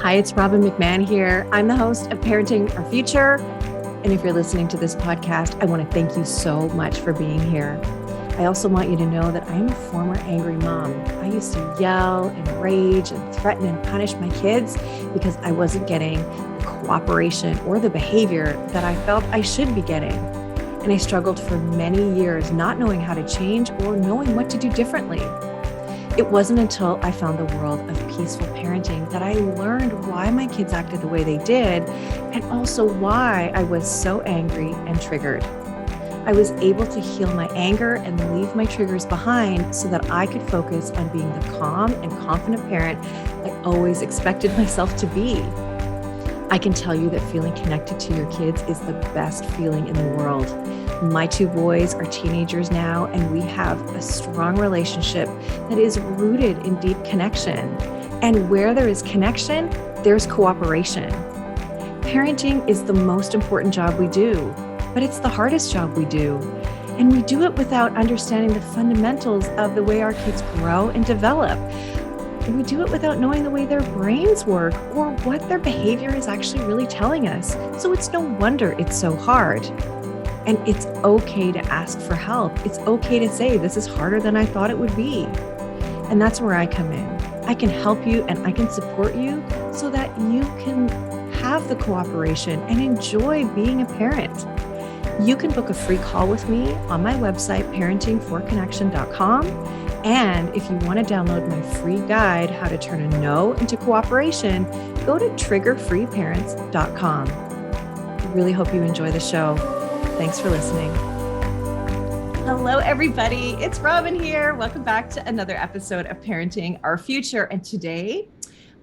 Hi, it's Robin McMahon here. I'm the host of Parenting Our Future. And if you're listening to this podcast, I want to thank you so much for being here. I also want you to know that I am a former angry mom. I used to yell and rage and threaten and punish my kids because I wasn't getting the cooperation or the behavior that I felt I should be getting. And I struggled for many years not knowing how to change or knowing what to do differently. It wasn't until I found the world of peaceful parenting that I learned why my kids acted the way they did, and also why I was so angry and triggered. I was able to heal my anger and leave my triggers behind so that I could focus on being the calm and confident parent I always expected myself to be. I can tell you that feeling connected to your kids is the best feeling in the world. My two boys are teenagers now, and we have a strong relationship that is rooted in deep connection. And where there is connection, there's cooperation. Parenting is the most important job we do, but it's the hardest job we do. And we do it without understanding the fundamentals of the way our kids grow and develop. And we do it without knowing the way their brains work or what their behavior is actually really telling us. So it's no wonder it's so hard. And it's okay to ask for help. It's okay to say, this is harder than I thought it would be. And that's where I come in. I can help you and I can support you so that you can have the cooperation and enjoy being a parent. You can book a free call with me on my website, parentingforconnection.com. And if you want to download my free guide, How to Turn a No into Cooperation, go to triggerfreeparents.com. I really hope you enjoy the show. Thanks for listening. Hello, everybody. It's Robin here. Welcome back to another episode of Parenting Our Future. And today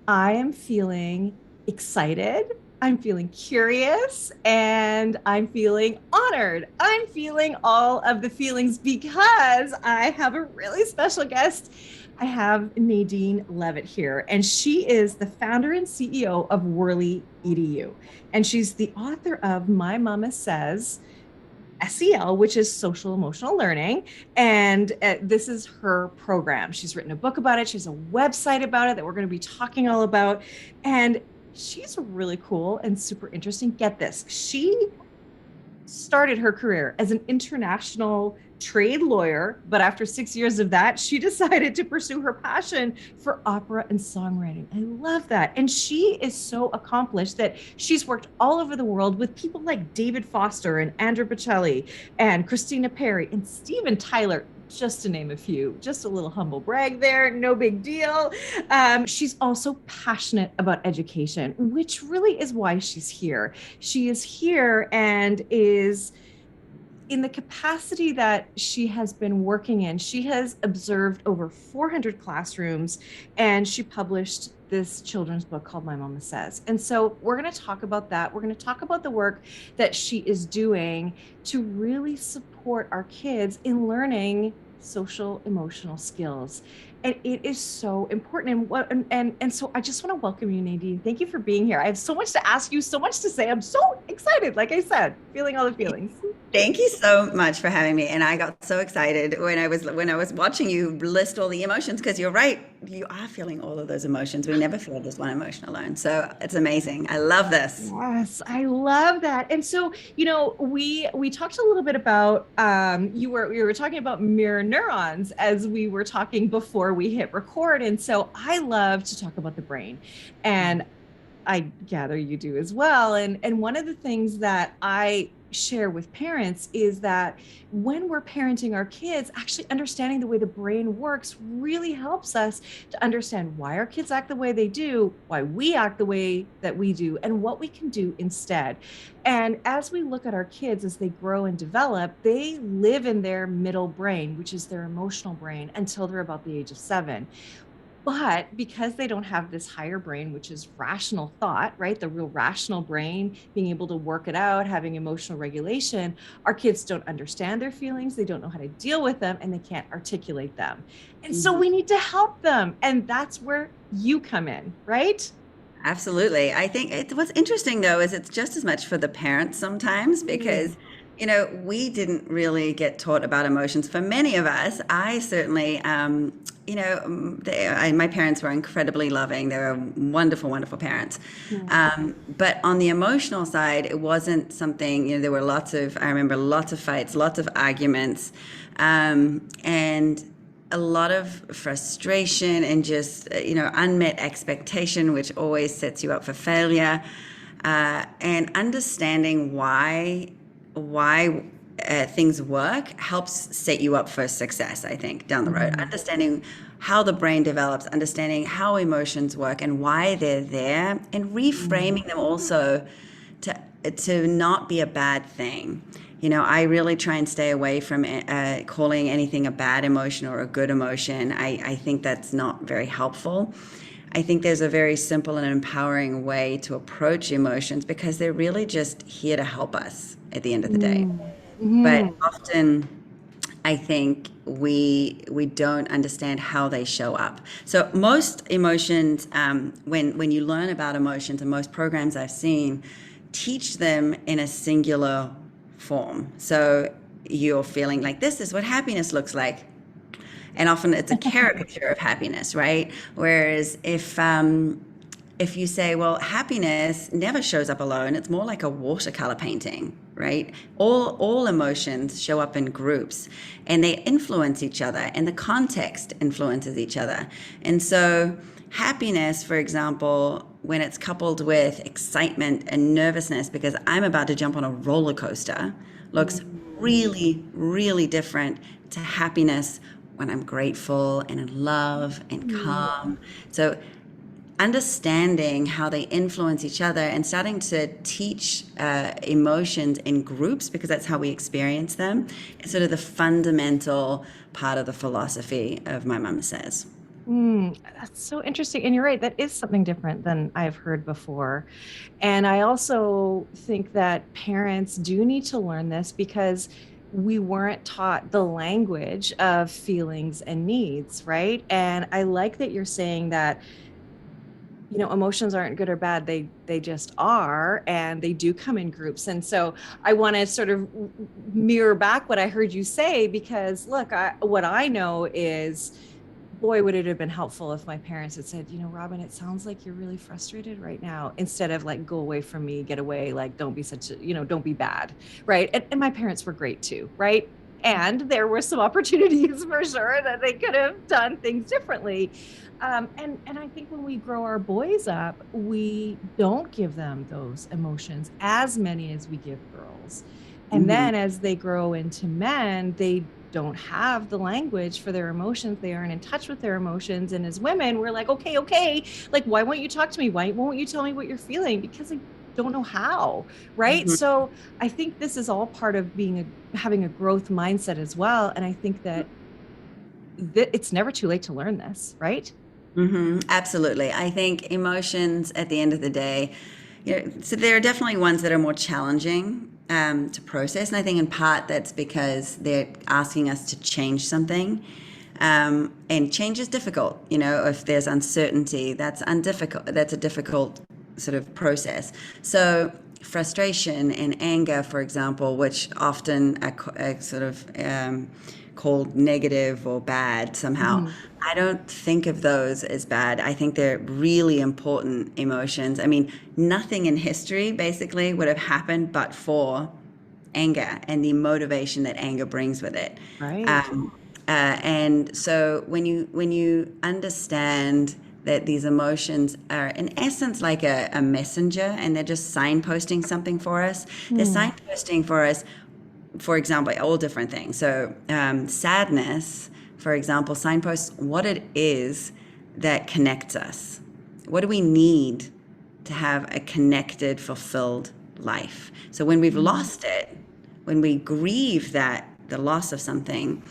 I am feeling excited. I'm feeling curious and I'm feeling honored. I'm feeling all of the feelings because I have a really special guest. I have Nadine Levitt here, and she is the founder and CEO of Whirly EDU. And she's the author of My Mama Says, SEL, which is social emotional learning. And this is her program. She's written a book about it. She has a website about it that we're going to be talking all about. And she's really cool and super interesting. Get this. She started her career as an international trade lawyer, but after 6 years of that, she decided to pursue her passion for opera and songwriting. I love that. And she is so accomplished that she's worked all over the world with people like David Foster and Andrew Bocelli and Christina Perri and Steven Tyler, just to name a few. Just a little humble brag there, no big deal. She's also passionate about education, which really is why she's here. She is here and is in the capacity that she has been working in. She has observed over 400 classrooms, and she published this children's book called My Mama Says. And so we're going to talk about that. We're going to talk about the work that she is doing to really support our kids in learning social emotional skills. And it is so important. And so I just want to welcome you, Nadine. Thank you for being here. I have so much to ask you, so much to say. I'm so excited. Like I said, feeling all the feelings. Thank you so much for having me. And I got so excited when I was watching you list all the emotions, because you're right, you are feeling all of those emotions. We never feel just one emotion alone. So it's amazing. I love this. Yes, I love that. And so, we talked a little bit about we were talking about mirror neurons as we were talking before we hit record. And so I love to talk about the brain, and I gather you do as well. And one of the things that I share with parents is that when we're parenting our kids, actually understanding the way the brain works really helps us to understand why our kids act the way they do, why we act the way that we do, and what we can do instead. And as we look at our kids as they grow and develop, they live in their middle brain, which is their emotional brain, until they're about the age of 7. But because they don't have this higher brain, which is rational thought, right? The real rational brain, being able to work it out, having emotional regulation, our kids don't understand their feelings. They don't know how to deal with them, and they can't articulate them. And so we need to help them. And that's where you come in, right? Absolutely. I think what's interesting though is it's just as much for the parents sometimes, because we didn't really get taught about emotions. For many of us, I certainly, my parents were incredibly loving. They were wonderful, wonderful parents. But on the emotional side, it wasn't something, there were I remember lots of fights, lots of arguments, and a lot of frustration and just, unmet expectation, which always sets you up for failure. And understanding why things work helps set you up for success, I think, down the road. Understanding how the brain develops, understanding how emotions work and why they're there, and reframing them also to not be a bad thing. I really try and stay away from calling anything a bad emotion or a good emotion. I think that's not very helpful. I think there's a very simple and empowering way to approach emotions because they're really just here to help us at the end of the day. But often I think we don't understand how they show up. So most emotions, when you learn about emotions, and most programs I've seen teach them in a singular form. So you're feeling like this is what happiness looks like. And often it's a caricature of happiness, right? Whereas if you say, well, happiness never shows up alone, it's more like a watercolor painting, right? All emotions show up in groups and they influence each other, and the context influences each other. And so happiness, for example, when it's coupled with excitement and nervousness because I'm about to jump on a roller coaster, looks really, really different to happiness when I'm grateful and in love and calm. So understanding how they influence each other and starting to teach emotions in groups, because that's how we experience them, is sort of the fundamental part of the philosophy of My Mum Says. That's so interesting. And you're right, that is something different than I've heard before. And I also think that parents do need to learn this because we weren't taught the language of feelings and needs, right? And I like that you're saying that, emotions aren't good or bad. They just are, and they do come in groups. And so I want to sort of mirror back what I heard you say, because look, what I know is, boy, would it have been helpful if my parents had said, Robin, it sounds like you're really frustrated right now, instead of like, go away from me, get away, like, don't be such a, don't be bad, right? And my parents were great too, right? And there were some opportunities for sure that they could have done things differently. And I think when we grow our boys up, we don't give them those emotions as many as we give girls. And then as they grow into men, they don't have the language for their emotions. They aren't in touch with their emotions. And as women, we're like, okay, like, why won't you talk to me? Why won't you tell me what you're feeling? Because I don't know how, right? So I think this is all part of having a growth mindset as well. And I think that it's never too late to learn this, right? Absolutely. I think emotions at the end of the day, so there are definitely ones that are more challenging to process. And I think in part that's because they're asking us to change something. And change is difficult. If there's uncertainty, that's a difficult sort of process. So frustration and anger, for example, which often are sort of called negative or bad somehow. I don't think of those as bad. I think they're really important emotions. I mean, nothing in history basically would have happened but for anger and the motivation that anger brings with it. Right. And so when you understand that these emotions are in essence like a messenger, and they're just signposting something for us. They're signposting for us, for example, all different things. So sadness, for example, signposts what it is that connects us. What do we need to have a connected, fulfilled life? So when we've lost it, when we grieve the loss of something,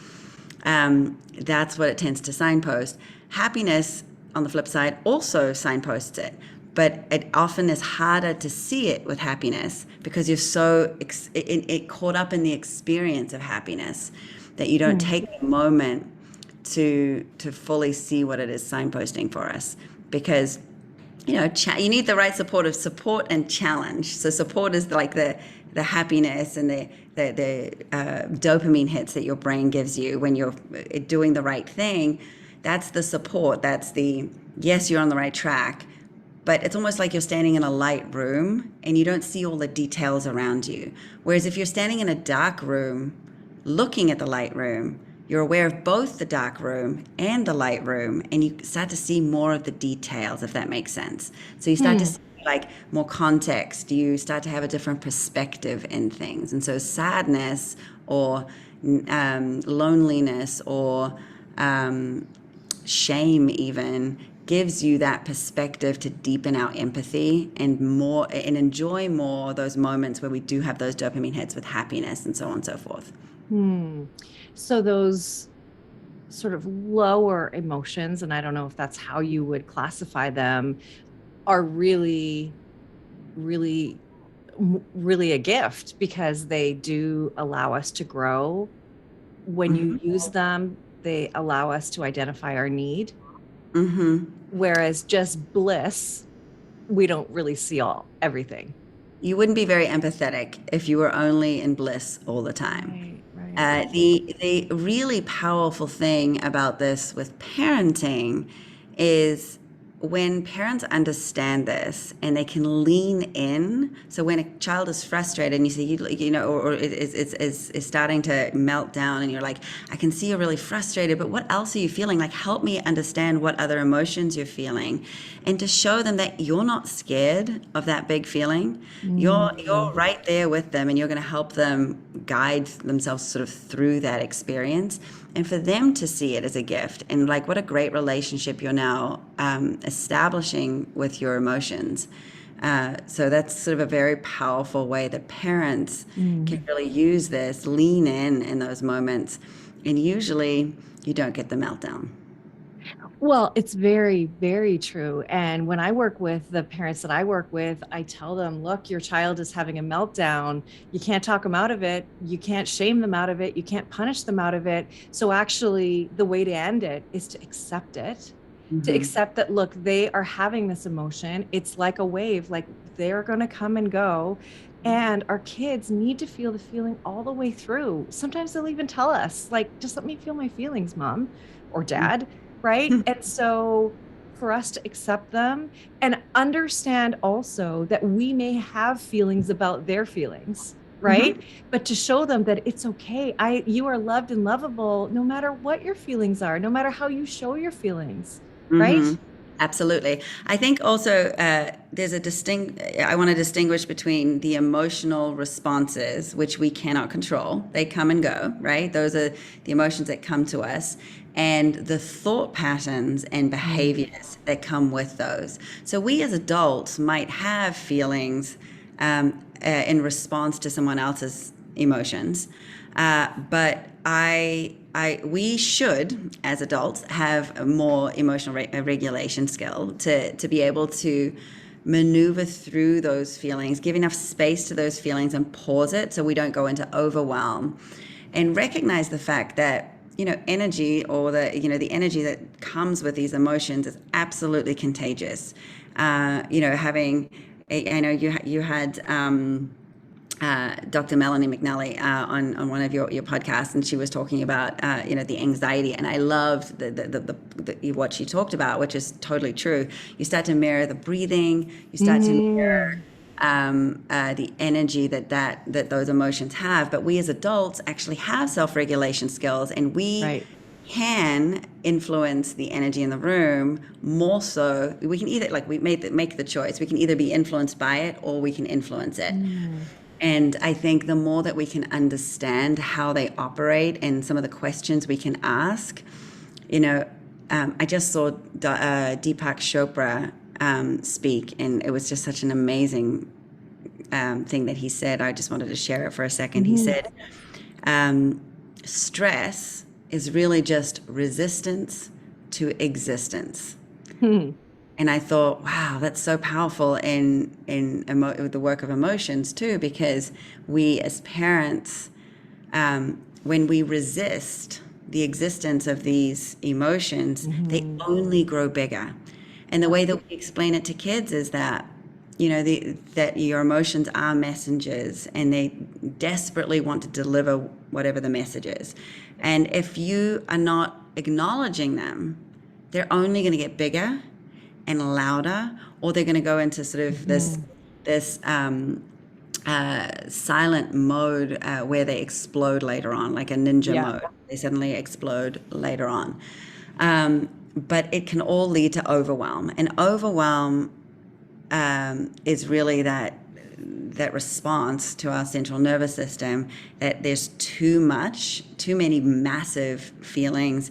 that's what it tends to signpost. Happiness, on the flip side, also signposts it. But it often is harder to see it with happiness because you're so caught up in the experience of happiness that you don't take the moment to fully see what it is signposting for us. Because you need the right support and challenge. So support is like the the happiness and the dopamine hits that your brain gives you when you're doing the right thing. That's the support. That's the, yes, you're on the right track, but it's almost like you're standing in a light room and you don't see all the details around you. Whereas if you're standing in a dark room, looking at the light room, you're aware of both the dark room and the light room, and you start to see more of the details, if that makes sense. So you start to see like more context, you start to have a different perspective in things. And so sadness or loneliness or shame even gives you that perspective to deepen our empathy and more and enjoy more those moments where we do have those dopamine hits with happiness and so on and so forth. So those sort of lower emotions, and I don't know if that's how you would classify them, are really a gift because they do allow us to grow. When you use them, they allow us to identify our need. Whereas just bliss, we don't really see everything. You wouldn't be very empathetic if you were only in bliss all the time. Right. The really powerful thing about this with parenting is when parents understand this and they can lean in. So when a child is frustrated and you say, or is starting to melt down and you're like, I can see you're really frustrated, but what else are you feeling? Like, help me understand what other emotions you're feeling. And to show them that you're not scared of that big feeling. You're right there with them and you're going to help them guide themselves sort of through that experience. And for them to see it as a gift and like what a great relationship you're now establishing with your emotions. So that's sort of a very powerful way that parents can really use this, lean in those moments. And usually you don't get the meltdown. Well, it's very, very true. And when I work with the parents that I work with, I tell them, look, your child is having a meltdown. You can't talk them out of it. You can't shame them out of it. You can't punish them out of it. So actually, the way to end it is to accept it, to accept that, look, they are having this emotion. It's like a wave, like they're going to come and go. And our kids need to feel the feeling all the way through. Sometimes they'll even tell us, like, just let me feel my feelings, mom or dad. Right. And so for us to accept them and understand also that we may have feelings about their feelings, right? But to show them that it's okay. You are loved and lovable no matter what your feelings are, no matter how you show your feelings, right? Absolutely. I think also there's I want to distinguish between the emotional responses, which we cannot control. They come and go, right? Those are the emotions that come to us, and the thought patterns and behaviors that come with those. So we as adults might have feelings in response to someone else's emotions, but we should, as adults, have a more emotional regulation skill to be able to maneuver through those feelings, give enough space to those feelings and pause it so we don't go into overwhelm, and recognize the fact that, energy or the energy that comes with these emotions is absolutely contagious. I know you had Dr. Melanie McNally on one of your podcasts, and she was talking about the anxiety, and I loved the what she talked about, which is totally true. You start to mirror the breathing, you start to mirror the energy that those emotions have. But we as adults actually have self-regulation skills, and we can influence the energy in the room more so. We can either, like, we make the choice. We can either be influenced by it or we can influence it. And I think the more that we can understand how they operate and some of the questions we can ask, I just saw Deepak Chopra speak, and it was just such an amazing thing that he said. I just wanted to share it for a second. He said, stress is really just resistance to existence. And I thought, wow, that's so powerful in the work of emotions too, because we as parents, when we resist the existence of these emotions, they only grow bigger. And the way that we explain it to kids is that that your emotions are messengers and they desperately want to deliver whatever the message is. And if you are not acknowledging them, they're only going to get bigger and louder, or they're going to go into sort of this silent mode where they explode later on, like a ninja mode. They suddenly explode later on. But it can all lead to overwhelm. And overwhelm is really that response to our central nervous system, that there's too many massive feelings,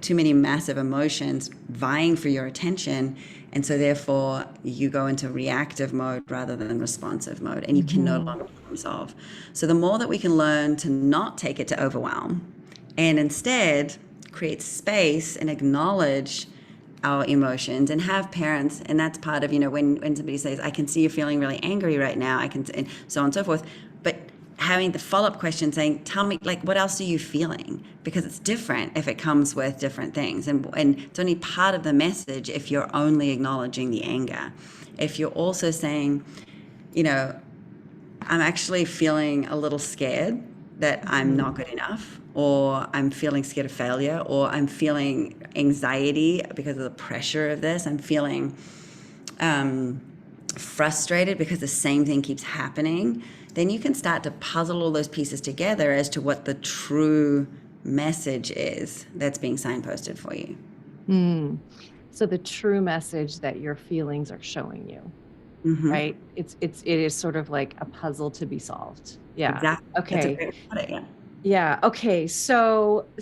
too many massive emotions vying for your attention. And so therefore you go into reactive mode rather than responsive mode, and you can no longer problem solve. So the more that we can learn to not take it to overwhelm and instead create space and acknowledge our emotions and have parents, and that's part of, when somebody says, I can see you're feeling really angry right now, and so on and so forth, but having the follow-up question saying, tell me, like, what else are you feeling? Because it's different if it comes with different things, and it's only part of the message if you're only acknowledging the anger. If you're also saying, I'm actually feeling a little scared that I'm not good enough, or I'm feeling scared of failure, or I'm feeling anxiety because of the pressure of this, I'm feeling frustrated because the same thing keeps happening, then you can start to puzzle all those pieces together as to what the true message is that's being signposted for you. So the true message that your feelings are showing you, right? It is sort of like a puzzle to be solved. Yeah. Exactly. Okay. Yeah. Yeah. Okay. So I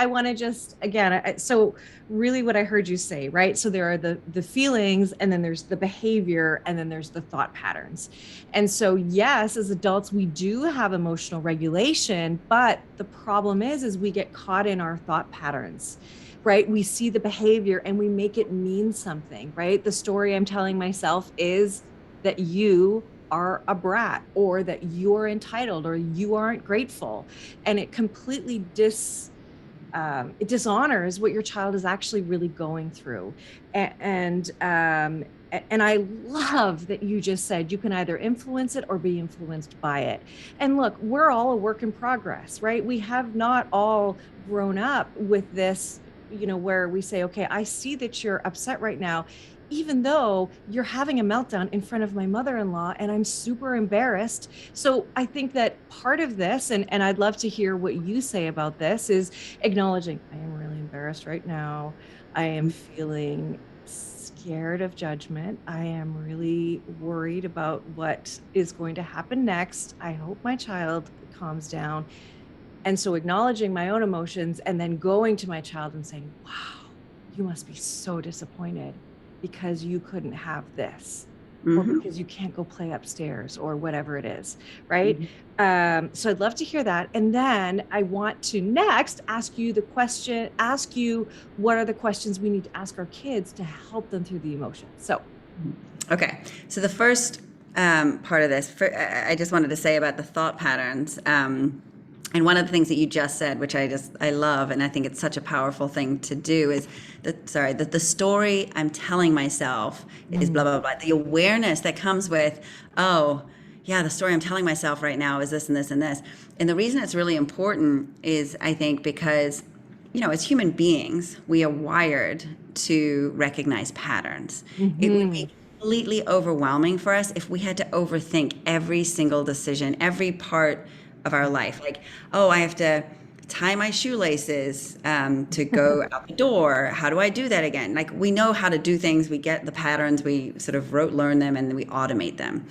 want to just, again, so really what I heard you say, right? So there are the feelings, and then there's the behavior, and then there's the thought patterns. And so, yes, as adults, we do have emotional regulation, but the problem is we get caught in our thought patterns, right? We see the behavior and we make it mean something, right? The story I'm telling myself is that you are a brat, or that you're entitled, or you aren't grateful. And it completely it dishonors what your child is actually really going through. And I love that you just said you can either influence it or be influenced by it. And look, we're all a work in progress, right? We have not all grown up with this, where we say, okay, I see that you're upset right now, even though you're having a meltdown in front of my mother-in-law, and I'm super embarrassed. So I think that part of this, and I'd love to hear what you say about this, is acknowledging, I am really embarrassed right now. I am feeling scared of judgment. I am really worried about what is going to happen next. I hope my child calms down. And so acknowledging my own emotions, and then going to my child and saying, wow, you must be so disappointed because you couldn't have this, or because you can't go play upstairs, or whatever it is, right? So I'd love to hear that. And then I want to next ask you what are the questions we need to ask our kids to help them through the emotions. So, okay. So the first part of this, I just wanted to say about the thought patterns. And one of the things that you just said, which I love, and I think it's such a powerful thing to do, is that the story I'm telling myself is blah, blah, blah. The awareness that comes with, oh, yeah, the story I'm telling myself right now is this and this and this. And the reason it's really important is, I think, because, as human beings, we are wired to recognize patterns. It would be completely overwhelming for us if we had to overthink every single decision, every part of our life. Like, oh, I have to tie my shoelaces to go out the door. How do I do that again? Like, we know how to do things. We get the patterns. We sort of learn them, and then we automate them.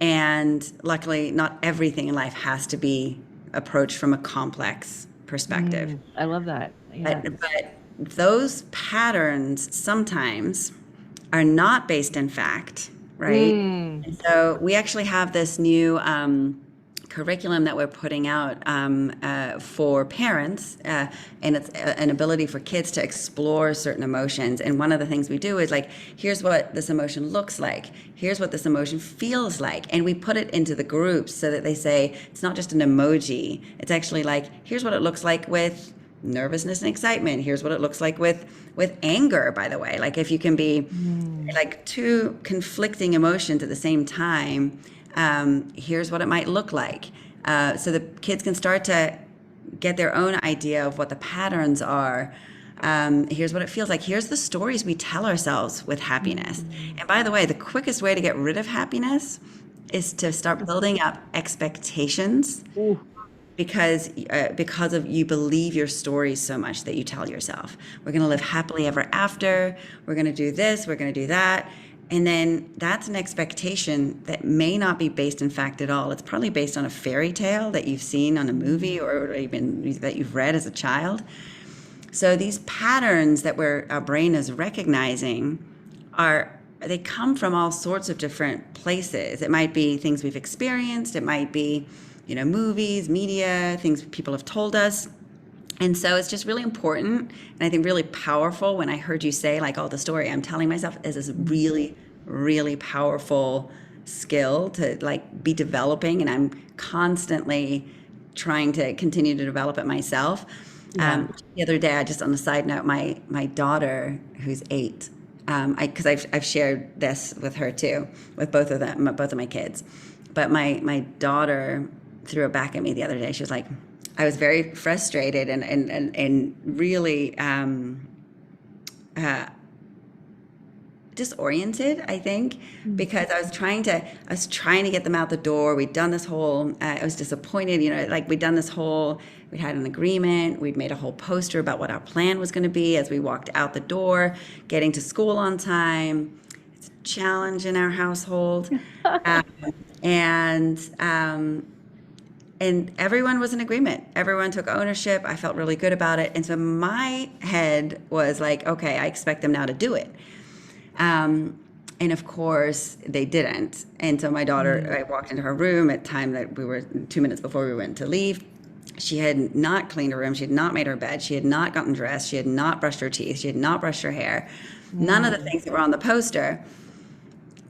And luckily, not everything in life has to be approached from a complex perspective. I love that. Yeah. But those patterns sometimes are not based in fact, right? And so we actually have this new curriculum that we're putting out for parents, and it's an ability for kids to explore certain emotions. And one of the things we do is, like, here's what this emotion looks like, here's what this emotion feels like, and we put it into the groups so that they say it's not just an emoji, it's actually like, here's what it looks like with nervousness and excitement. Here's what it looks like with anger, by the way. Like if you can be like two conflicting emotions at the same time, here's what it might look like. So the kids can start to get their own idea of what the patterns are. Here's what it feels like. Here's the stories we tell ourselves with happiness. And by the way, the quickest way to get rid of happiness is to start building up expectations Ooh. because of you believe your stories so much that you tell yourself. We're going to live happily ever after. We're going to do this. We're going to do that. And then that's an expectation that may not be based in fact at all. It's probably based on a fairy tale that you've seen on a movie or even that you've read as a child. So these patterns that our brain is recognizing they come from all sorts of different places. It might be things we've experienced. It might be, movies, media, things people have told us. And so it's just really important, and I think really powerful when I heard you say, like, the story I'm telling myself is this really, really powerful skill to like be developing, and I'm constantly trying to continue to develop it myself. The other day, just on a side note, my daughter, who's 8, because I've shared this with her too, with both of my kids, but my daughter threw it back at me the other day. She was like, I was very frustrated and really disoriented, I think, because I was trying to get them out the door. We'd done this whole, I was disappointed, we'd had an agreement. We'd made a whole poster about what our plan was going to be as we walked out the door, getting to school on time. It's a challenge in our household. And everyone was in agreement. Everyone took ownership. I felt really good about it. And so my head was like, okay, I expect them now to do it. And of course they didn't. And so my daughter, I walked into her room at time that we were 2 minutes before we went to leave. She had not cleaned her room. She had not made her bed. She had not gotten dressed. She had not brushed her teeth. She had not brushed her hair. None of the things that were on the poster.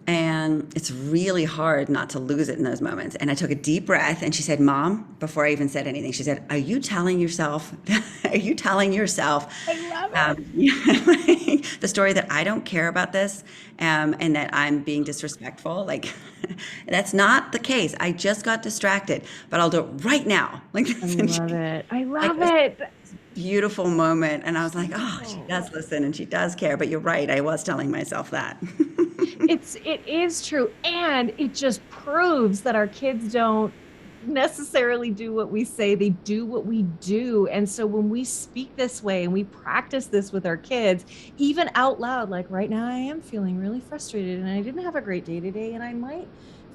And it's really hard not to lose it in those moments. And I took a deep breath, and she said, Mom, before I even said anything, she said, are you telling yourself, I love it. The story that I don't care about this, and that I'm being disrespectful? Like, that's not the case. I just got distracted, but I'll do it right now. Like, I love it. I love it. Beautiful moment. And I was like, oh, she does listen and she does care. But you're right. I was telling myself that. It is true. And it just proves that our kids don't necessarily do what we say, they do what we do. And so when we speak this way and we practice this with our kids, even out loud, like right now I am feeling really frustrated and I didn't have a great day today, and I might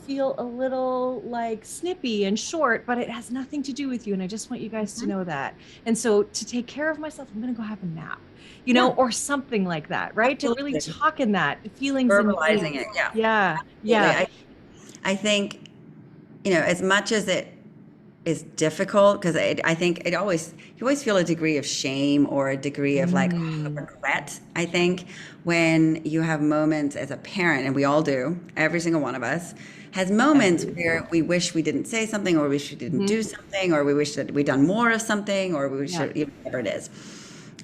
feel a little like snippy and short, but it has nothing to do with you. And I just want you guys to know that. And so to take care of myself, I'm going to go have a nap, or something like that, right? Absolutely. To really talk in that feelings, Verbalizing it. Yeah. Yeah. I think, as much as it is difficult, because I think you always feel a degree of shame or a degree of regret. I think when you have moments as a parent, and we all do, every single one of us has moments where we wish we didn't say something, or we wish we didn't do something, or we wish that we'd done more of something, or we wish whatever it is.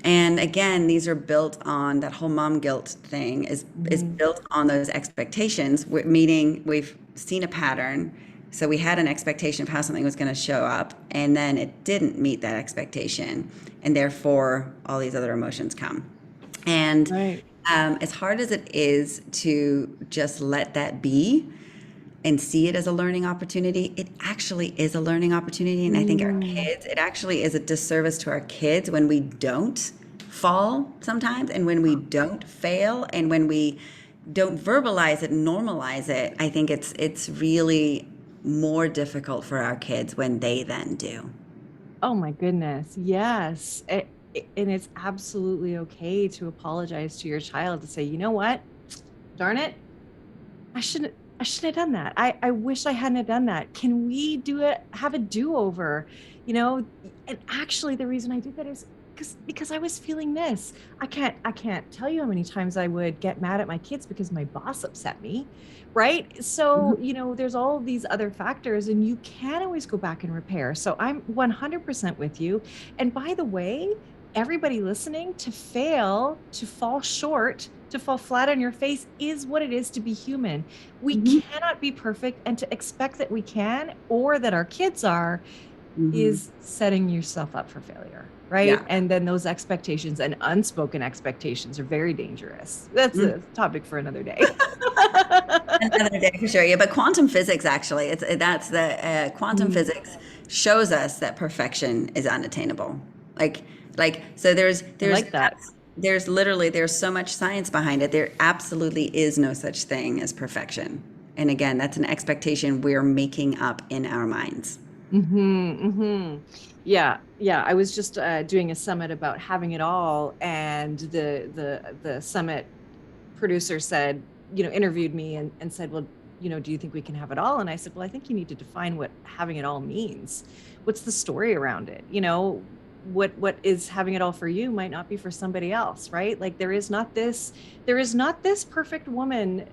And again, these are built on that whole mom guilt thing is built on those expectations, meaning we've seen a pattern. So we had an expectation of how something was going to show up, and then it didn't meet that expectation. And therefore, all these other emotions come. And as hard as it is to just let that be and see it as a learning opportunity, it actually is a learning opportunity. And I think our kids, it actually is a disservice to our kids when we don't fall sometimes, and when we don't fail, and when we don't verbalize it and normalize it. I think it's really more difficult for our kids when they then do. Oh my goodness. Yes. And it's absolutely okay to apologize to your child, to say, you know what? Darn it. I shouldn't have done that. I wish I hadn't have done that. Can we have a do-over? And actually the reason I do that is because I was feeling this. I can't tell you how many times I would get mad at my kids because my boss upset me, right? So, Mhm. there's all of these other factors and you can always go back and repair. So I'm 100% with you. And by the way, everybody listening, to fail, to fall short, to fall flat on your face is what it is to be human. We Mhm. cannot be perfect, and to expect that we can or that our kids are Mhm. is setting yourself up for failure, right? Yeah. And then those expectations and unspoken expectations are very dangerous. That's Mm. a topic for another day. Another day for sure. Yeah, but quantum physics actually, that's the quantum Mm, physics shows us that perfection is unattainable. Like so I like that. there's literally there's so much science behind it. There absolutely is no such thing as perfection. And again, that's an expectation we're making up in our minds. Yeah, yeah. I was just doing a summit about having it all, and the summit producer said, interviewed me and said, well, do you think we can have it all? And I said, well, I think you need to define what having it all means. What's the story around it? What is having it all for you might not be for somebody else, right? Like there is not this perfect woman,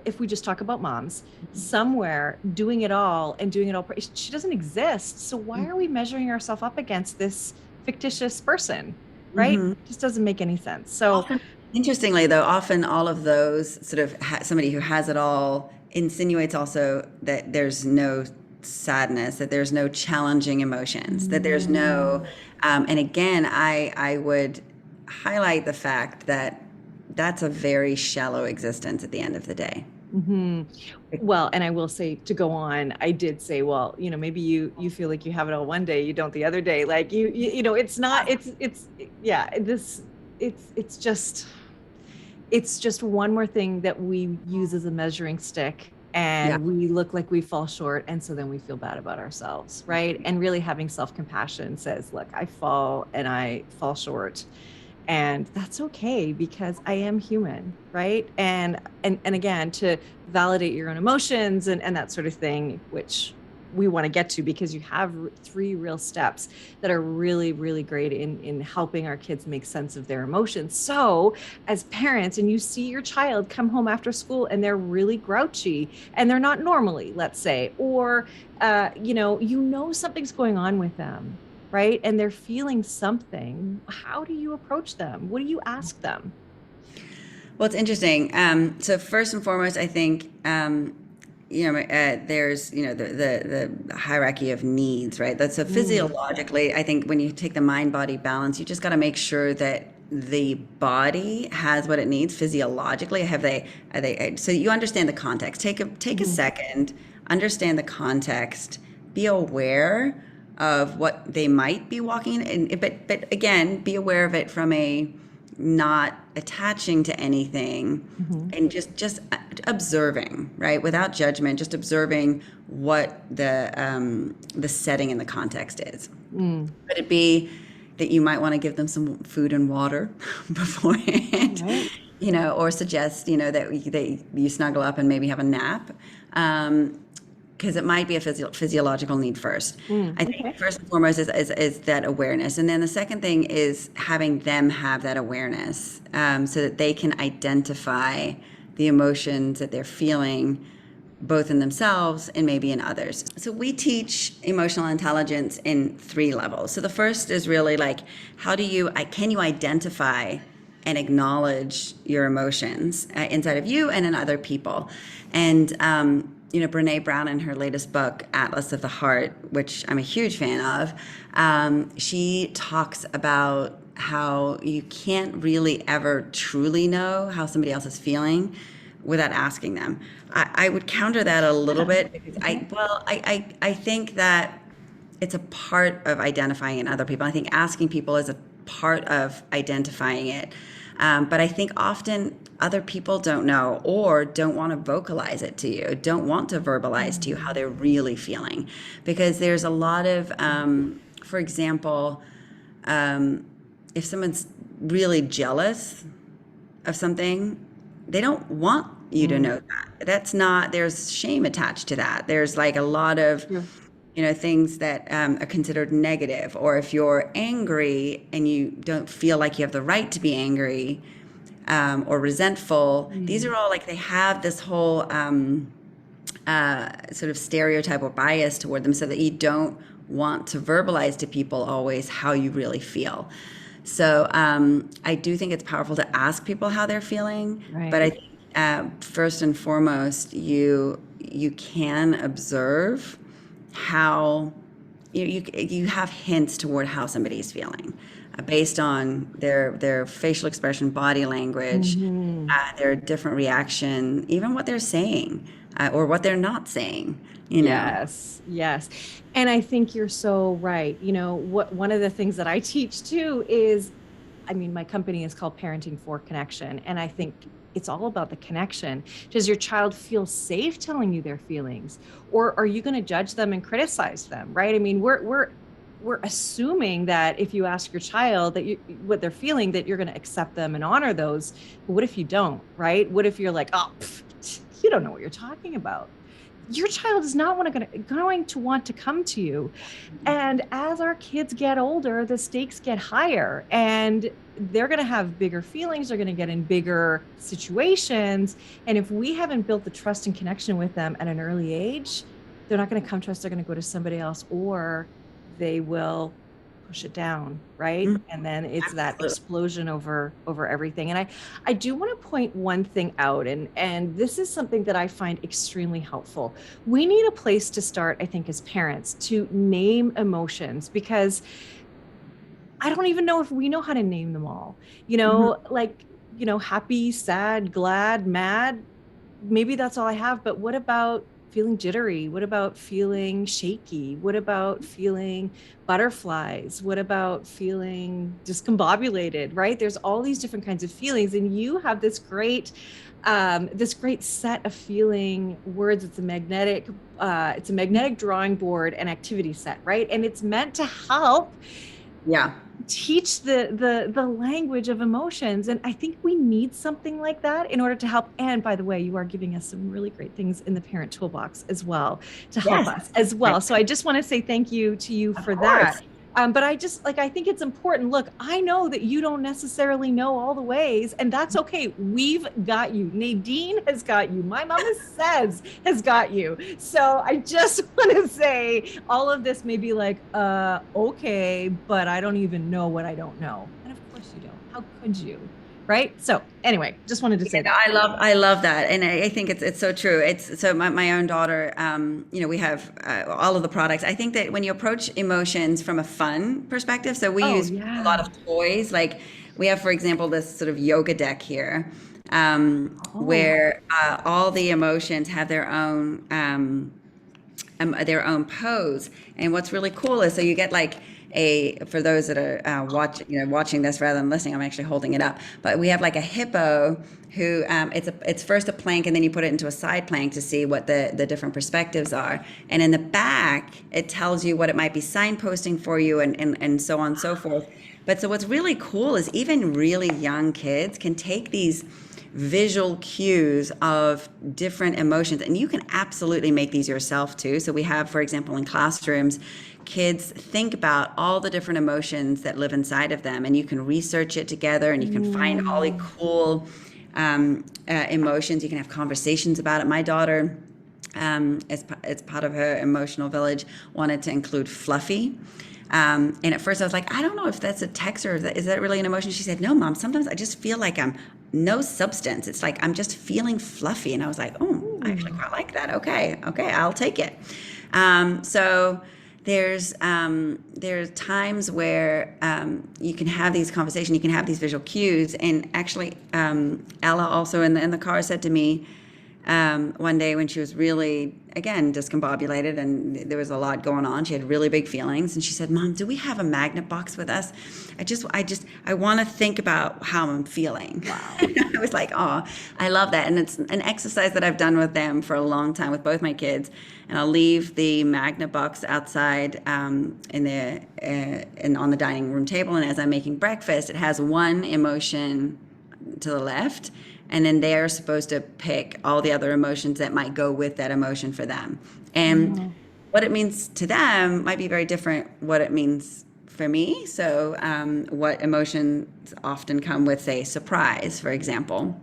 if we just talk about moms, somewhere doing it all and doing it all. She doesn't exist. So why are we measuring ourselves up against this fictitious person, right? Mm-hmm. It just doesn't make any sense. So Often, interestingly, though, often all of those sort of somebody who has it all insinuates also that there's no sadness, that there's no challenging emotions, that there's no, and again, I would highlight the fact that that's a very shallow existence at the end of the day. hmm Well, and I will say, to go on, I did say, well, maybe you feel like you have it all one day, you don't the other day. Like it's not, it's yeah, it's just one more thing that we use as a measuring stick, Yeah. and we look like we fall short, and so then we feel bad about ourselves, right? And really having self-compassion says, look, I fall and I fall short, and that's okay because I am human, right? And again, to validate your own emotions and that sort of thing, which we want to get to, because you have three real steps that are really, really great in helping our kids make sense of their emotions. So as parents, and you see your child come home after school and they're really grouchy and they're not normally, let's say, or something's going on with them, right? And they're feeling something. How do you approach them? What do you ask them? Well, it's interesting. So first and foremost, I think there's the hierarchy of needs, right? That's so Mm, physiologically, I think when you take the mind body balance, you just got to make sure that the body has what it needs physiologically. Have they are they so you understand the context. Take a mhm, second, understand the context, be aware of what they might be walking in, but again, be aware of it from a not attaching to anything, mhm, and just observing, right, without judgment, just observing what the setting and the context is. mm. Could it be that you might want to give them some food and water beforehand, Right. or suggest, that you snuggle up and maybe have a nap? Because it might be a physiological need first. I think Okay. first and foremost is that awareness. And then the second thing is having them have that awareness, so that they can identify the emotions that they're feeling, both in themselves and maybe in others. So we teach emotional intelligence in three levels. So the first is really like, can you identify and acknowledge your emotions inside of you and in other people? And Brene Brown, in her latest book, Atlas of the Heart, which I'm a huge fan of, she talks about how you can't really ever truly know how somebody else is feeling without asking them. I would counter that a little Yeah. bit because Okay. I think that it's a part of identifying in other people. I think asking people is a part of identifying it. But I think often other people don't know or don't want to vocalize it to you, don't want to verbalize to you how Mm, they're really feeling. Because there's a lot of, for example, if someone's really jealous of something, they don't want you to mm. know that. That's not, there's shame attached to that. There's like a lot of True. things that are considered negative, or if you're angry and you don't feel like you have the right to be angry, or resentful, these are all like, they have this whole sort of stereotype or bias toward them, so that you don't want to verbalize to people always how you really feel. So I do think it's powerful to ask people how they're feeling, but I Right. think first and foremost, you can observe how you have hints toward how somebody's feeling, based on their facial expression, body language, Hmm. their different reaction, even what they're saying, or what they're not saying. Yes, yes. And I think you're so right. What one of the things that I teach too is, I mean, my company is called Parenting for Connection, and I think it's all about the connection. Does your child feel safe telling you their feelings, or are you going to judge them and criticize them, right? I mean, we're assuming that if you ask your child that what they're feeling, that you're going to accept them and honor those. But what if you don't, right? What if you're like, oh, you don't know what you're talking about? Your child is not going to want to come to you. And as our kids get older, the stakes get higher, and they're going to have bigger feelings. They're going to get in bigger situations. And if we haven't built the trust and connection with them at an early age, they're not going to come to us. They're going to go to somebody else, or they will push it down, right? Mhm. And then it's that Absolutely. explosion over everything. And I do want to point one thing out, and this is something that I find extremely helpful. We need a place to start, I think, as parents, to name emotions, because I don't even know if we know how to name them all. Mhm. Like, happy, sad, glad, mad. Maybe that's all I have. But what about feeling jittery? What about feeling shaky? What about feeling butterflies? What about feeling discombobulated, right? There's all these different kinds of feelings. And you have this great set of feeling words. It's a magnetic drawing board and activity set, right? And it's meant to help Yeah. teach the language of emotions. And I think we need something like that in order to help. And by the way, you are giving us some really great things in the parent toolbox as well to help Yes. us as well. So I just want to say thank you to you Of for that. course. But I think it's important. Look, I know that you don't necessarily know all the ways, and that's okay. We've got you. Nadine has got you. My mama says has got you. So I just want to say all of this may be like, okay, but I don't even know what I don't know. And of course you don't. How could you? Right? So anyway, just wanted to Yeah, say no, that. I love that, and I think it's so true. It's so my own daughter. We have all of the products. I think that when you approach emotions from a fun perspective, so we Oh use a lot yeah. of toys. Like we have, for example, this sort of yoga deck here, Oh. where all the emotions have their own pose. And what's really cool is, so you get like for those that are watching this rather than listening, I'm actually holding it up. But we have like a hippo who it's first a plank, and then you put it into a side plank to see what the different perspectives are. And in the back, it tells you what it might be signposting for you, and so on and so forth. But so what's really cool is even really young kids can take these visual cues of different emotions, and you can absolutely make these yourself too. So we have, for example, in classrooms, kids think about all the different emotions that live inside of them, and you can research it together, and you can find all the Mm. cool emotions. You can have conversations about it. My daughter, as part of her emotional village, wanted to include fluffy. And at first I was like, I don't know if that's a text, or is that really an emotion? She said, no, mom, sometimes I just feel like I'm no substance. It's like I'm just feeling fluffy. And I was like, oh, I actually Mm. quite like that. Okay, I'll take it. So there's times where you can have these conversations, you can have these visual cues. And actually, Ella also in the car said to me, one day when she was really, again, discombobulated and there was a lot going on. She had really big feelings, and she said, "Mom, do we have a magnet box with us? I want to think about how I'm feeling." Wow. I was like, "Oh, I love that." And it's an exercise that I've done with them for a long time with both my kids. And I'll leave the magnet box outside and on the dining room table. And as I'm making breakfast, it has one emotion to the left, and then they're supposed to pick all the other emotions that might go with that emotion for them. And Oh. what it means to them might be very different what it means for me. So what emotions often come with, say, surprise, for example,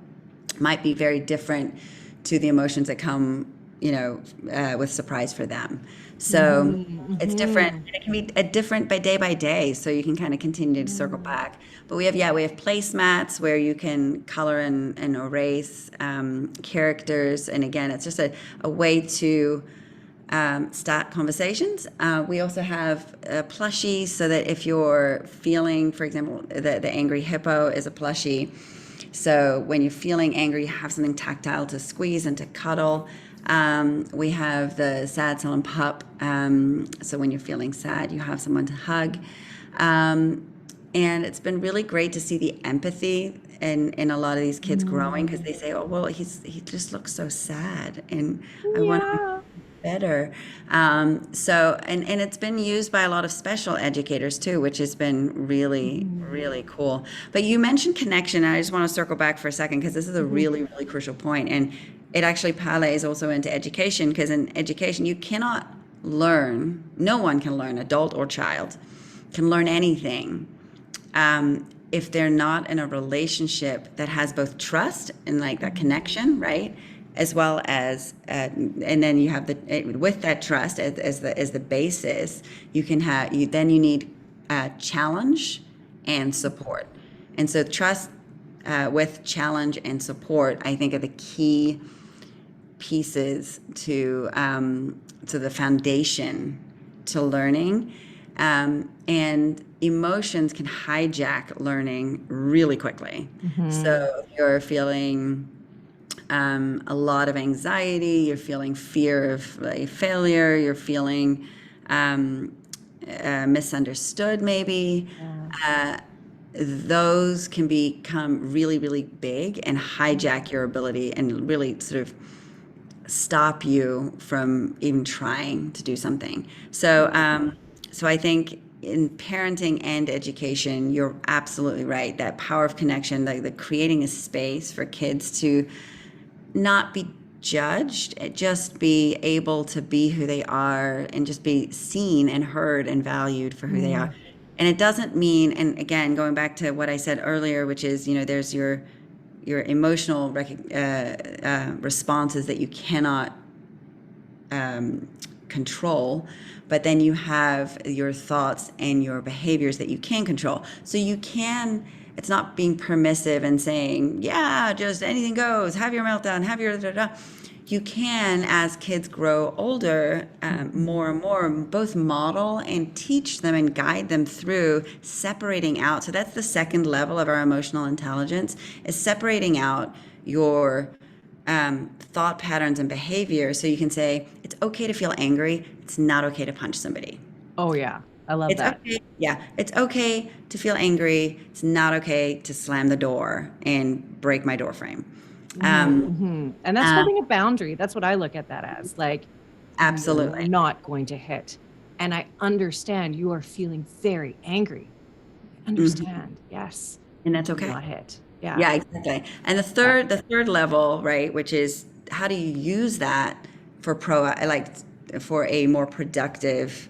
might be very different to the emotions that come, with surprise for them. So it's different. Mm-hmm. And it can be a different by day. So you can kind of continue to circle back. But we have placemats where you can color and erase characters. And again, it's just a way to start conversations. We also have plushies so that if you're feeling, for example, the angry hippo is a plushie. So when you're feeling angry, you have something tactile to squeeze and to cuddle. We have the sad silent pup. So when you're feeling sad, you have someone to hug. And it's been really great to see the empathy in a lot of these kids growing, because they say, "Oh, well, he just looks so sad, and I want to Yeah. better." And it's been used by a lot of special educators too, which has been really, really cool. But you mentioned connection. And I just want to circle back for a second, because this is a really, really crucial point. And it actually parlays also into education, because in education, you cannot learn, no one can learn, adult or child, can learn anything if they're not in a relationship that has both trust and like that connection, right? As well as, and then you have with that trust as the basis, then you need challenge and support. And so trust with challenge and support, I think, are the key pieces to the foundation to learning. And emotions can hijack learning really quickly. So if you're feeling a lot of anxiety, you're feeling fear of failure, you're feeling misunderstood maybe, those can become really, really big and hijack your ability and really sort of stop you from even trying to do something. So I think in parenting and education, you're absolutely right. That power of connection, the creating a space for kids to not be judged, just be able to be who they are and just be seen and heard and valued for who they are. And it doesn't mean, and again, going back to what I said earlier, which is, there's your emotional responses that you cannot control, but then you have your thoughts and your behaviors that you can control. So it's not being permissive and saying, yeah, just anything goes, have your meltdown, have your da-da-da. You can, as kids grow older, more and more, both model and teach them and guide them through separating out. So that's the second level of our emotional intelligence, is separating out your thought patterns and behavior. So you can say, it's okay to feel angry. It's not okay to punch somebody. Oh yeah. I love It's that. okay. Yeah. It's okay to feel angry. It's not okay to slam the door and break my door frame. And that's holding a boundary. That's what I look at that as. Like, you're Absolutely. not going to hit. And I understand you are feeling very angry. I understand. Yes. And that's Do okay. not hit. Yeah. Yeah, exactly. And the third level, right, which is how do you use that for a more productive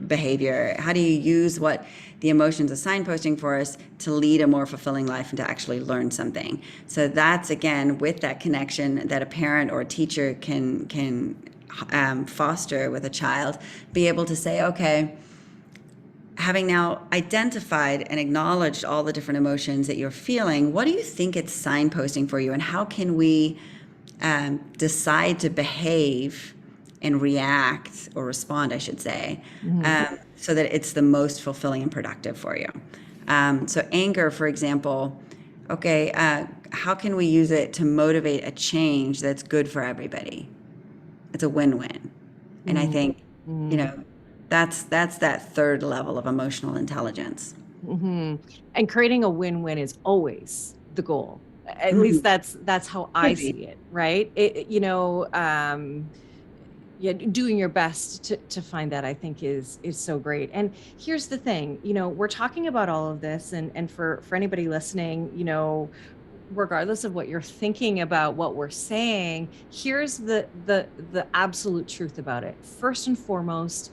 behavior? How do you use what the emotions are signposting for us to lead a more fulfilling life and to actually learn something? So that's, again, with that connection that a parent or a teacher can foster with a child, be able to say, okay, having now identified and acknowledged all the different emotions that you're feeling, what do you think it's signposting for you, and how can we decide to behave and react, or respond, I should say, so that it's the most fulfilling and productive for you? So anger, for example, okay, how can we use it to motivate a change that's good for everybody? It's a win-win. And I think, that's that third level of emotional intelligence. And creating a win-win is always the goal. At least that's how I see it, right? Yeah, doing your best to find that, I think, is so great. And here's the thing, we're talking about all of this, and for anybody listening, regardless of what you're thinking about what we're saying, here's the absolute truth about it. First and foremost,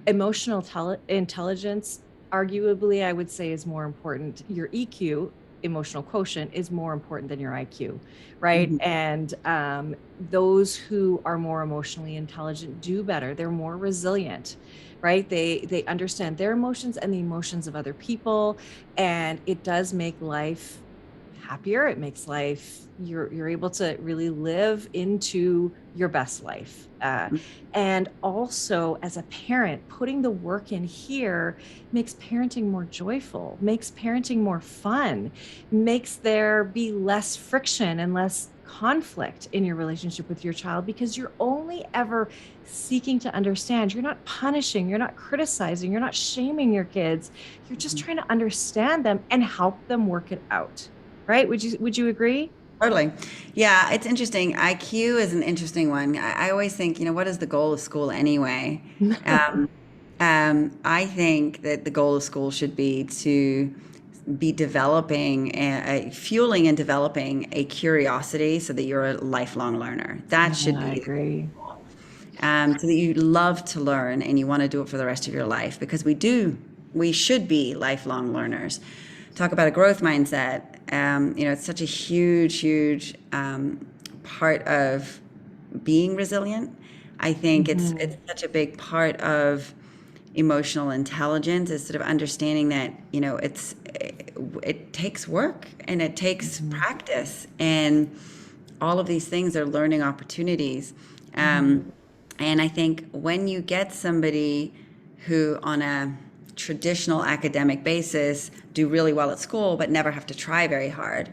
emotional intelligence, arguably, I would say, is more important. Your EQ, emotional quotient, is more important than your IQ, right? Mhm. And those who are more emotionally intelligent do better. They're more resilient, right? They understand their emotions and the emotions of other people, and it does make life happier. It makes life, you're able to really live into your best life. And also, as a parent, putting the work in here makes parenting more joyful, makes parenting more fun, makes there be less friction and less conflict in your relationship with your child, because you're only ever seeking to understand. You're not punishing, you're not criticizing, you're not shaming your kids. You're just trying to understand them and help them work it out. Right? Would you agree? Totally. Yeah, it's interesting. IQ is an interesting one. I always think, what is the goal of school anyway? Um, I think that the goal of school should be to be developing, fueling and developing a curiosity so that you're a lifelong learner. That should I be, agree. so that you love to learn and you want to do it for the rest of your life, because we should be lifelong learners. Talk about a growth mindset. It's such a huge part of being resilient. I think it's Mhm. such a big part of emotional intelligence, is sort of understanding that it takes work and it takes Mhm. practice, and all of these things are learning opportunities. Mhm. And I think when you get somebody who, on a traditional academic basis, do really well at school but never have to try very hard,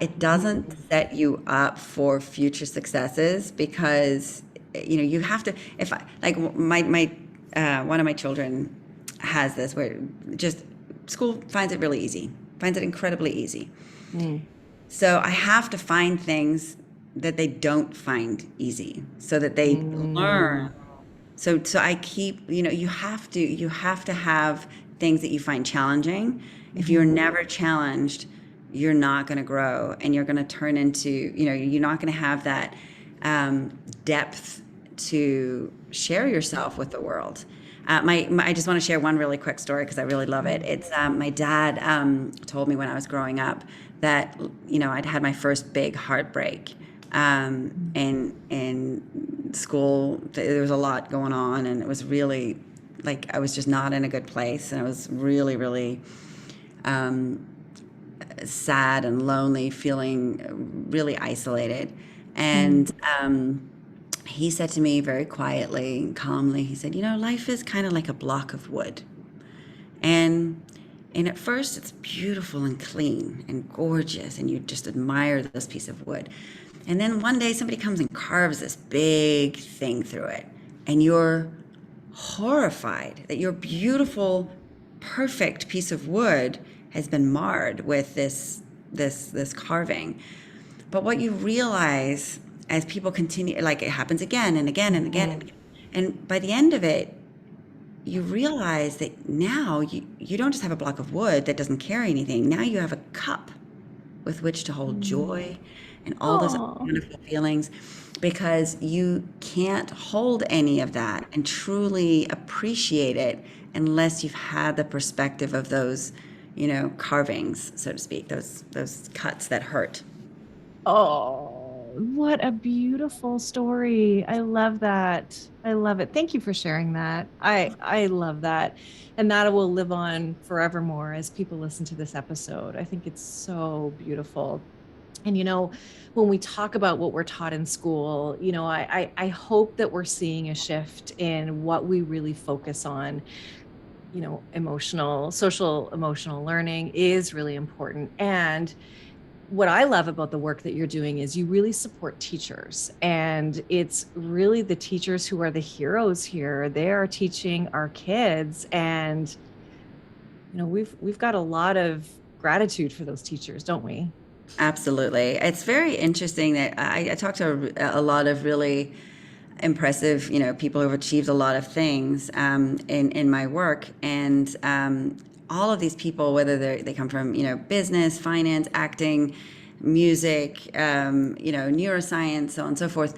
it doesn't Mhm. set you up for future successes, because you have to. If I, like my one of my children has this, where just school finds it really easy, finds it incredibly easy. Mm. So I have to find things that they don't find easy, so that they Mm. learn. So I keep, you have to have things that you find challenging. If you're Mhm. never challenged, you're not going to grow, and you're going to turn into, you're not going to have that depth to share yourself with the world. I just want to share one really quick story because I really love it. Mhm. It's my dad told me when I was growing up that I'd had my first big heartbreak, in school. There was a lot going on, and it was really, like, I was just not in a good place, and I was really, really sad and lonely, feeling really isolated. Mm. And he said to me very quietly and calmly, he said, life is kind of like a block of wood. And and at first it's beautiful and clean and gorgeous, and you just admire this piece of wood. And then one day somebody comes and carves this big thing through it, and you're horrified that your beautiful, perfect piece of wood has been marred with this carving. But what you realize, as people continue, like, it happens again and again and again and Mhm. again, and by the end of it, you realize that now you don't just have a block of wood that doesn't carry anything. Now you have a cup with which to hold Mm. joy and all those Oh. wonderful feelings, because you can't hold any of that and truly appreciate it unless you've had the perspective of those, carvings, so to speak, those cuts that hurt. Oh, what a beautiful story. I love that. I love it. Thank you for sharing that. I love that. And that will live on forevermore as people listen to this episode. I think it's so beautiful. And when we talk about what we're taught in school, I hope that we're seeing a shift in what we really focus on. Social emotional learning is really important. And what I love about the work that you're doing is you really support teachers. And it's really the teachers who are the heroes here. They are teaching our kids. And we've got a lot of gratitude for those teachers, don't we? Absolutely. It's very interesting that I talked to a lot of really impressive, people who've achieved a lot of things in my work, and all of these people, whether they come from, business, finance, acting, music, neuroscience, so on and so forth.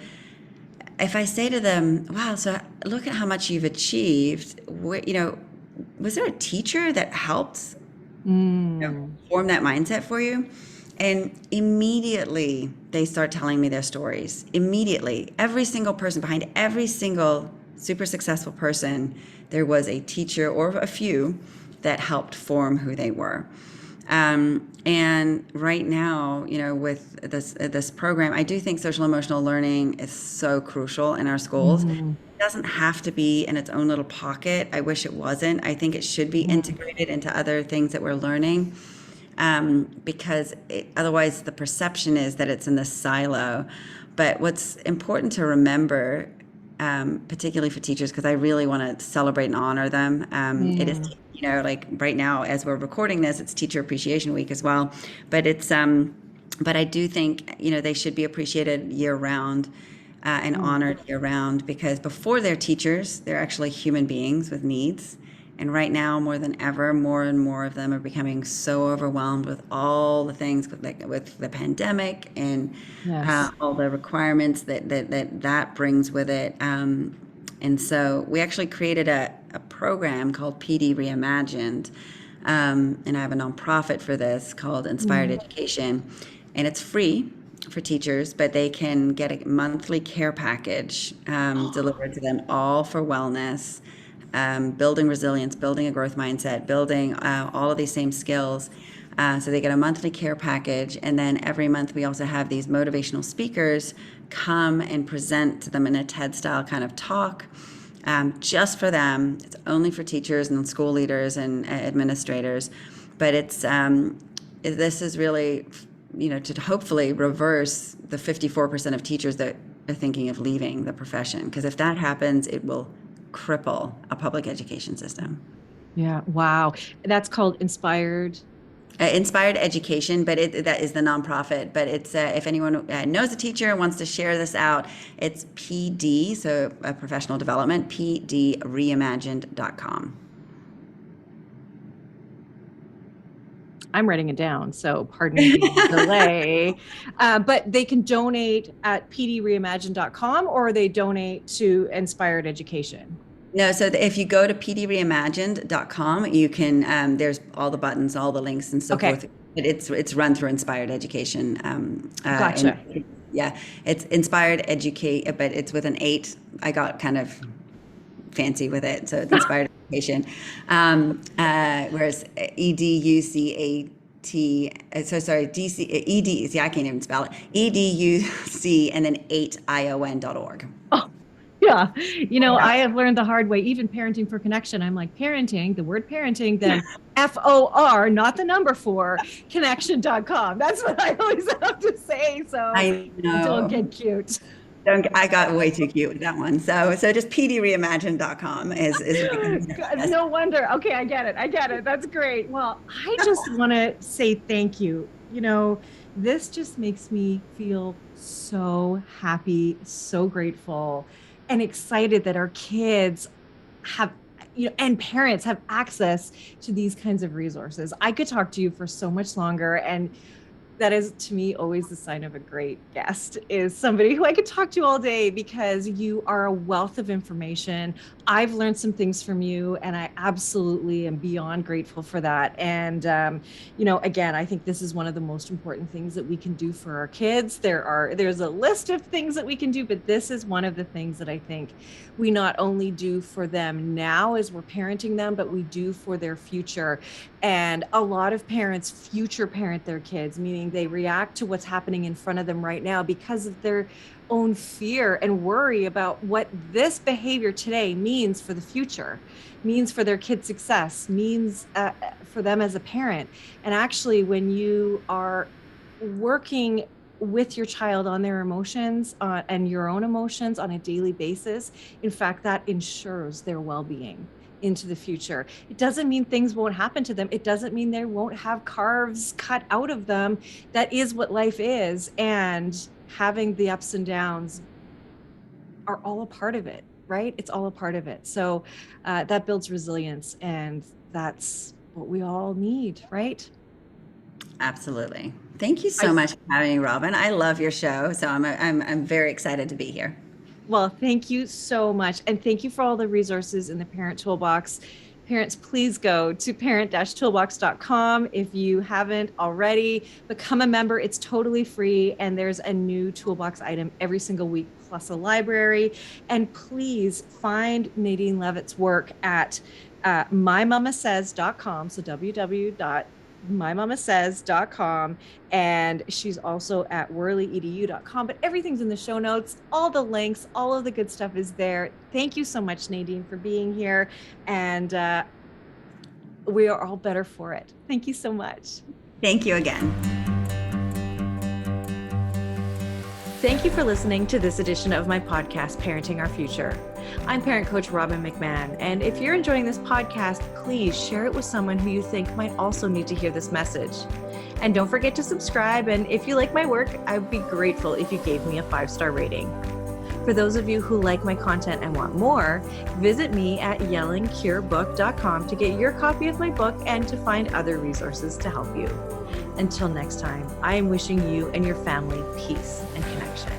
If I say to them, wow, so look at how much you've achieved, was there a teacher that helped Mm. form that mindset for you? And immediately they start telling me their stories. Immediately, every single person, behind every single super successful person, there was a teacher or a few that helped form who they were. And right now, with this program, I do think social emotional learning is so crucial in our schools. Mhm. It doesn't have to be in its own little pocket. I wish it wasn't. I think it should be Mhm. integrated into other things that we're learning, because otherwise the perception is that it's in this silo. But what's important to remember, particularly for teachers, because I really want to celebrate and honor them. It is, Mm. like right now as we're recording this, it's Teacher Appreciation Week as well. But but I do think, they should be appreciated year round. And Mm. honored year round, because before they're teachers, they're actually human beings with needs. And right now, more than ever, more and more of them are becoming so overwhelmed with all the things, with the pandemic and Yes. all the requirements that brings with it. And so we actually created a program called PD Reimagined. And I have a nonprofit for this called Inspired Mm. Education. And it's free for teachers, but they can get a monthly care package delivered to them, all for wellness, building resilience, building a growth mindset, building all of these same skills. So they get a monthly care package, and then every month we also have these motivational speakers come and present to them in a TED style kind of talk, just for them. It's only for teachers and school leaders and administrators, but this is really, to hopefully reverse the 54% of teachers that are thinking of leaving the profession. Because if that happens, it will cripple a public education system. Yeah. Wow. That's called Inspired. Inspired Education, but that is the nonprofit. But it's if anyone knows a teacher and wants to share this out, it's PD, so professional development, pdreimagined.com. I'm writing it down, so pardon the delay. But they can donate at pdreimagined.com, or they donate to Inspired Education. No, so if you go to pdreimagined.com, you can, there's all the buttons, all the links and so Okay. forth. But it's run through Inspired Education. Gotcha. And yeah, it's Inspired Educate, but it's with an 8. I got kind of fancy with it, so it's Inspired Education. Whereas EDUCAT, so sorry, ED, see, I can't even spell it. EDUC and then 8ION.org. Oh, yeah. I have learned the hard way, even parenting for connection. I'm like, parenting, the word parenting, then FOR, not the number 4, connection.com. That's what I always have to say. So I don't know. get cute. I got way too cute with that one. So just pdreimagined.com is No wonder. Okay, I get it. I get it. That's great. Well, I just want to say thank you. This just makes me feel so happy, so grateful, and excited that our kids have, and parents have access to these kinds of resources. I could talk to you for so much longer, and that is, to me, always the sign of a great guest, is somebody who I could talk to all day, because you are a wealth of information. I've learned some things from you, and I absolutely am beyond grateful for that. And again, I think this is one of the most important things that we can do for our kids. There's a list of things that we can do, but this is one of the things that I think we not only do for them now as we're parenting them, but we do for their future. And a lot of parents future parent their kids, meaning they react to what's happening in front of them right now because of their own fear and worry about what this behavior today means for the future, means for their kids' success, means for them as a parent. And actually, when you are working with your child on their emotions and your own emotions on a daily basis, in fact, that ensures their well-being into the future. It doesn't mean things won't happen to them. It doesn't mean they won't have carves cut out of them. That is what life is. And having the ups and downs are all a part of it, right? It's all a part of it. So that builds resilience. And that's what we all need, right? Absolutely. Thank you I so much for having me, Robin. I love your show, so I'm very excited to be here. Well, thank you so much. And thank you for all the resources in the Parent Toolbox. Parents, please go to parent-toolbox.com. If you haven't already, become a member. It's totally free. And there's a new toolbox item every single week, plus a library. And please find Nadine Levitt's work at mymamasays.com. So www.mymamasays.com. And she's also at whirlyedu.com, but everything's in the show notes. All the links, all of the good stuff is there. Thank you so much, Nadine, for being here. And we are all better for it. Thank you so much. Thank you again. Thank you for listening to this edition of my podcast, Parenting Our Future. I'm parent coach Robin McMahon, and if you're enjoying this podcast, please share it with someone who you think might also need to hear this message. And don't forget to subscribe, and if you like my work, I would be grateful if you gave me a 5-star rating. For those of you who like my content and want more, visit me at yellingcurebook.com to get your copy of my book and to find other resources to help you. Until next time, I am wishing you and your family peace and connection.